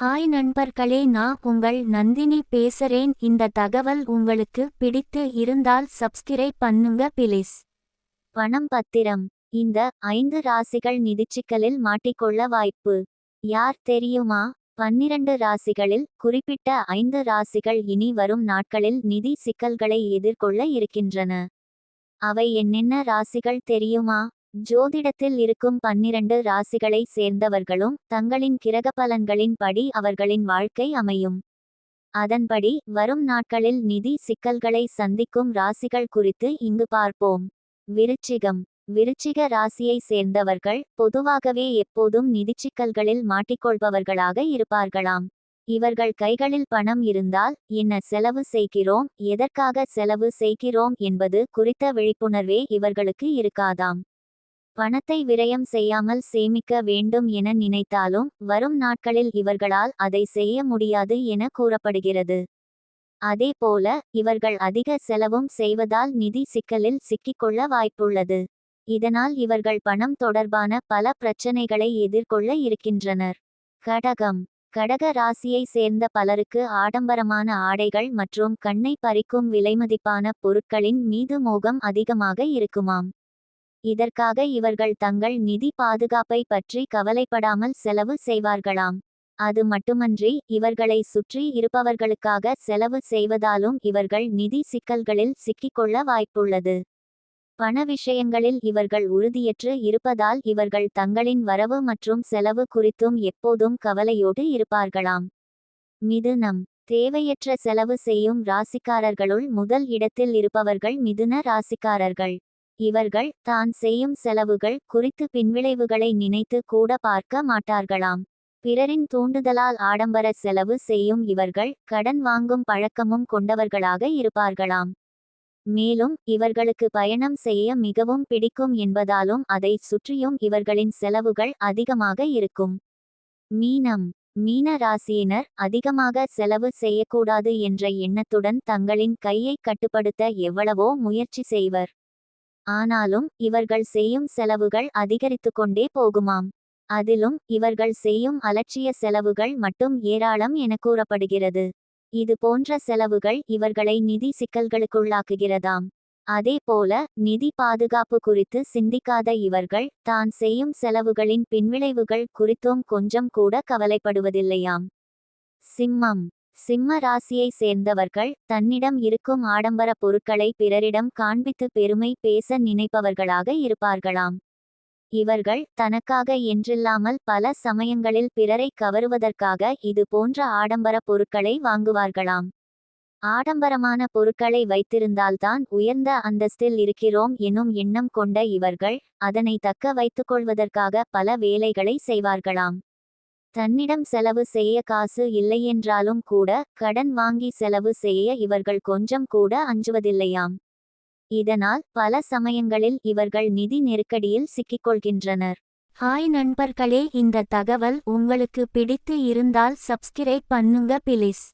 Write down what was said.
Hi நண்பர்களே, நான் உங்கள் நந்தினி பேசுறேன். இந்த தகவல் உங்களுக்கு பிடித்து இருந்தால் சப்ஸ்கிரைப் பண்ணுங்க ப்ளீஸ். பணம் பத்திரம். இந்த 5 ராசிகள் நிதிச்சிக்கலில் மாட்டிக்கொள்ள வாய்ப்பு. யார் தெரியுமா? 12 ராசிகளில் குறிப்பிட்ட 5 ராசிகள் இனி வரும் நாட்களில் நிதி சிக்கல்களை எதிர்கொள்ள இருக்கின்றன. அவை என்னென்ன ராசிகள் தெரியுமா? ஜோதிடத்தில் இருக்கும் 12 ராசிகளை சேர்ந்தவர்களும் தங்களின் கிரகபலன்களின் படி அவர்களின் வாழ்க்கை அமையும். அதன்படி வரும் நாட்களில் நிதி சிக்கல்களை சந்திக்கும் ராசிகள் குறித்து இங்கு பார்ப்போம். விருச்சிகம். விருச்சிக ராசியை சேர்ந்தவர்கள் பொதுவாகவே எப்போதும் நிதிச்சிக்கல்களில் மாட்டிக்கொள்பவர்களாக இருப்பார்களாம். இவர்கள் கைகளில் பணம் இருந்தால் என்ன செலவு செய்கிறோம், எதற்காக செலவு செய்கிறோம் என்பது குறித்த விழிப்புணர்வே இவர்களுக்கு இருக்காதாம். பணத்தை விரயம் செய்யாமல் சேமிக்க வேண்டும் என நினைத்தாலும் வரும் நாட்களில் இவர்களால் அதை செய்ய முடியாது என கூறப்படுகிறது. அதேபோல இவர்கள் அதிக செலவும் செய்வதால் நிதி சிக்கலில் சிக்கிக்கொள்ள வாய்ப்புள்ளது. இதனால் இவர்கள் பணம் தொடர்பான பல பிரச்சனைகளை எதிர்கொள்ள இருக்கின்றனர். கடகம். கடக ராசியை சேர்ந்த பலருக்கு ஆடம்பரமான ஆடைகள் மற்றும் கண்ணை பறிக்கும் விலைமதிப்பான பொருட்களின் மீது மோகம் அதிகமாக இருக்குமாம். இதற்காக இவர்கள் தங்கள் நிதி பாதுகாப்பை பற்றி கவலைப்படாமல் செலவு செய்வார்களாம். அது மட்டுமன்றி இவர்களை சுற்றி இருப்பவர்களுக்காக செலவு செய்வதாலும் இவர்கள் நிதி சிக்கல்களில் சிக்கிக்கொள்ள வாய்ப்புள்ளது. பண விஷயங்களில் இவர்கள் உறுதியற்று இருப்பதால் இவர்கள் தங்களின் வரவு மற்றும் செலவு குறித்தும் எப்போதும் கவலையோடு இருப்பார்களாம். மிதுனம். தேவையற்ற செலவு செய்யும் ராசிக்காரர்களுள் முதல் இடத்தில் இருப்பவர்கள் மிதுன ராசிக்காரர்கள். இவர்கள் தான் செய்யும் செலவுகள் குறித்து பின்விளைவுகளை நினைத்து கூட பார்க்க மாட்டார்களாம். பிறரின் தூண்டுதலால் ஆடம்பர செலவு செய்யும் இவர்கள் கடன் வாங்கும் பழக்கமும் கொண்டவர்களாக இருப்பார்களாம். மேலும் இவர்களுக்கு பயணம் செய்ய மிகவும் பிடிக்கும் என்பதாலும் அதை சுற்றியும் இவர்களின் செலவுகள் அதிகமாக இருக்கும். மீனம். மீன ராசியினர் அதிகமாக செலவு செய்யக்கூடாது என்ற எண்ணத்துடன் தங்களின் கையை கட்டுப்படுத்த எவ்வளவோ முயற்சி செய்வர். ஆனாலும் இவர்கள் செய்யும் செலவுகள் அதிகரித்து கொண்டே போகுமாம். அதிலும் இவர்கள் செய்யும் அலட்சிய செலவுகள் மட்டும் ஏராளம் என கூறப்படுகிறது. இது போன்ற செலவுகள் இவர்களை நிதி சிக்கல்களுக்குள்ளாக்குகிறதாம். அதேபோல நிதி பாதுகாப்பு குறித்து சிந்திக்காத இவர்கள் தான் செய்யும் செலவுகளின் பின்விளைவுகள் குறித்தும் கொஞ்சம் கூட கவலைப்படுவதில்லையாம். சிம்மம். சிம்ம ராசியை சேர்ந்தவர்கள் தன்னிடம் இருக்கும் ஆடம்பர பொருட்களை பிறரிடம் காண்பித்து பெருமை பேச நினைப்பவர்களாக இருப்பார்களாம். இவர்கள் தனக்காக என்றில்லாமல் பல சமயங்களில் பிறரை கவருவதற்காக இது போன்ற ஆடம்பர பொருட்களை வாங்குவார்களாம். ஆடம்பரமான பொருட்களை வைத்திருந்தால்தான் உயர்ந்த அந்தஸ்தில் இருக்கிறோம் எனும் எண்ணம் கொண்ட இவர்கள் அதனை தக்க வைத்துக்கொள்வதற்காக பல வேலைகளை செய்வார்களாம். தன்னிடம் செலவு செய்ய காசு இல்லையென்றாலும் கூட கடன் வாங்கி செலவு செய்ய இவர்கள் கொஞ்சம் கூட அஞ்சுவதில்லையாம். இதனால் பல சமயங்களில் இவர்கள் நிதி நெருக்கடியில் சிக்கிக்கொள்கின்றனர். ஹாய் நண்பர்களே, இந்த தகவல் உங்களுக்கு பிடித்து இருந்தால் சப்ஸ்கிரைப் பண்ணுங்க ப்ளீஸ்.